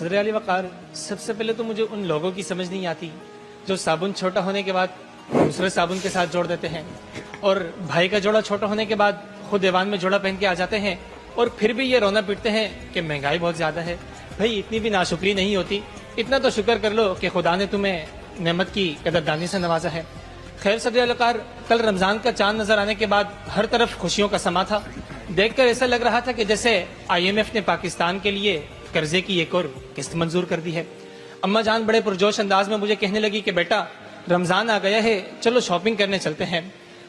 صدر علی وقار، سب سے پہلے تو مجھے ان لوگوں کی سمجھ نہیں آتی جو صابن چھوٹا ہونے کے بعد دوسرے صابن کے ساتھ جوڑ دیتے ہیں، اور بھائی کا جوڑا چھوٹا ہونے کے بعد خود ایوان میں جوڑا پہن کے آ جاتے ہیں، اور پھر بھی یہ رونا پیٹتے ہیں کہ مہنگائی بہت زیادہ ہے۔ بھائی اتنی بھی ناشکری نہیں ہوتی، اتنا تو شکر کر لو کہ خدا نے تمہیں نعمت کی قدردانی سے نوازا ہے۔ خیر صدر علی وقار، کل رمضان کا چاند نظر آنے کے بعد ہر طرف خوشیوں کا سما تھا۔ دیکھ کر ایسا لگ رہا تھا کہ جیسے IMF نے پاکستان کے لیے قرضے کی ایک اور قسط منظور کر دی ہے۔ اماں جان بڑے پرجوش انداز میں مجھے کہنے لگی کہ بیٹا رمضان آ گیا ہے، چلو شاپنگ کرنے چلتے ہیں،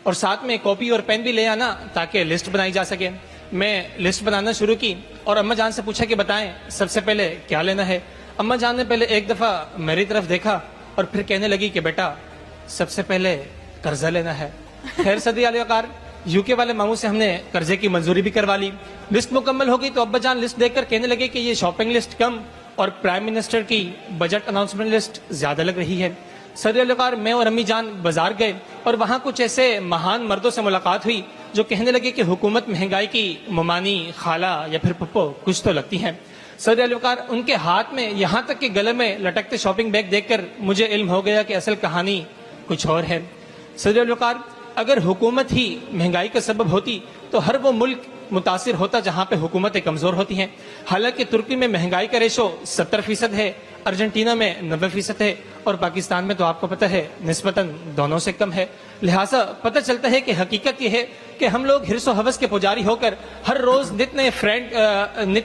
اور ساتھ میں کاپی اور پین بھی لے آنا تاکہ لسٹ بنائی جا سکے۔ میں لسٹ بنانا شروع کی اور اماں جان سے پوچھا کہ بتائیں سب سے پہلے کیا لینا ہے۔ اماں جان نے پہلے ایک دفعہ میری طرف دیکھا اور پھر کہنے لگی کہ بیٹا سب سے پہلے قرضہ لینا ہے۔ خیر صدر علی وقار، UK والے ماموں سے ہم نے قرضے کی منظوری بھی کروا لی۔ لسٹ مکمل ہو گئی تو ابا جان لسٹ دیکھ کر کہنے لگے کہ یہ شاپنگ لسٹ کم اور پرائم منسٹر کی بجٹ اناؤنسمنٹ لسٹ زیادہ لگ رہی ہے۔ صدر علی وقار، میں اور امی جان بازار گئے اور وہاں کچھ ایسے مہان مردوں سے ملاقات ہوئی جو کہنے لگے کہ حکومت مہنگائی کی ممانی، خالہ یا پھر پھپھو کچھ تو لگتی ہیں۔ صدر علی وقار، ان کے ہاتھ میں یہاں تک کہ گلے میں لٹکتے شاپنگ بیگ دیکھ کر مجھے علم ہو گیا کہ اصل کہانی کچھ اور ہے۔ صدر علی وقار، اگر حکومت ہی مہنگائی کا سبب ہوتی تو ہر وہ ملک متاثر ہوتا جہاں پہ حکومتیں کمزور ہوتی ہیں۔ حالانکہ ترکی میں مہنگائی کا ریشو 70% ہے، ارجنٹینا میں 90% ہے، اور پاکستان میں تو آپ کو پتہ ہے نسبتاً دونوں سے کم ہے۔ لہٰذا پتہ چلتا ہے کہ حقیقت یہ ہے کہ ہم لوگ حرص و حوث کے پجاری ہو کر ہر روز نت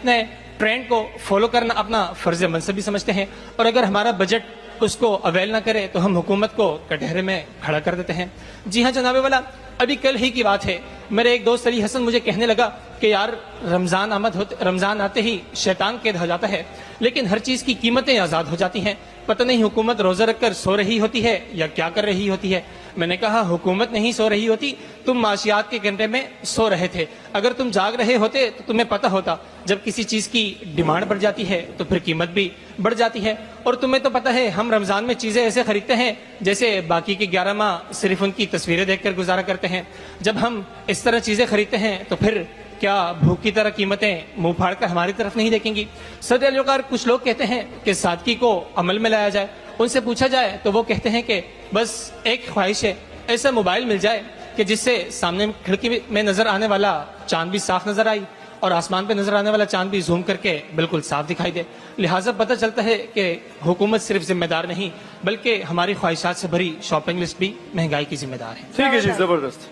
نئے ٹرینڈ کو فالو کرنا اپنا فرض منصبی سمجھتے ہیں، اور اگر ہمارا بجٹ اس کو اویل نہ کرے تو ہم حکومت کو کٹہرے میں کھڑا کر دیتے ہیں۔ جی ہاں جناب والا، ابھی کل ہی کی بات ہے، میرے ایک دوست علی حسن مجھے کہنے لگا کہ یار رمضان آتے ہی شیطان قید ہو جاتا ہے، لیکن ہر چیز کی قیمتیں آزاد ہو جاتی ہیں۔ پتہ نہیں حکومت روزہ رکھ کر سو رہی ہوتی ہے یا کیا کر رہی ہوتی ہے۔ میں نے کہا حکومت نہیں سو رہی ہوتی، تم معاشیات کے کنڈے میں سو رہے تھے۔ اگر تم جاگ رہے ہوتے تو تمہیں پتہ ہوتا جب کسی چیز کی ڈیمانڈ بڑھ جاتی ہے تو پھر قیمت بھی بڑھ جاتی ہے۔ اور تمہیں تو پتہ ہے ہم رمضان میں چیزیں ایسے خریدتے ہیں جیسے باقی کے 11 ماہ صرف ان کی تصویریں دیکھ کر گزارا کرتے ہیں۔ جب ہم اس طرح چیزیں خریدتے ہیں تو پھر کیا بھوک کی طرح قیمتیں منہ پھاڑ کر ہماری طرف نہیں دیکھیں گی؟ صدر علی وقار، کچھ لوگ کہتے ہیں کہ سادگی کو عمل میں لایا جائے۔ ان سے پوچھا جائے تو وہ کہتے ہیں کہ بس ایک خواہش ہے، ایسا موبائل مل جائے کہ جس سے سامنے کھڑکی میں نظر آنے والا چاند بھی صاف نظر آئی اور آسمان پہ نظر آنے والا چاند بھی زوم کر کے بالکل صاف دکھائی دے۔ لہٰذا پتہ چلتا ہے کہ حکومت صرف ذمہ دار نہیں بلکہ ہماری خواہشات سے بھری شاپنگ لسٹ بھی مہنگائی کی ذمہ دار ہے۔ ٹھیک ہے جی، زبردست۔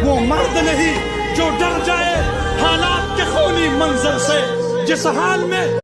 وہ مرد نہیں جو ڈر جائے حالات کے خونی منظر سے، جس حال میں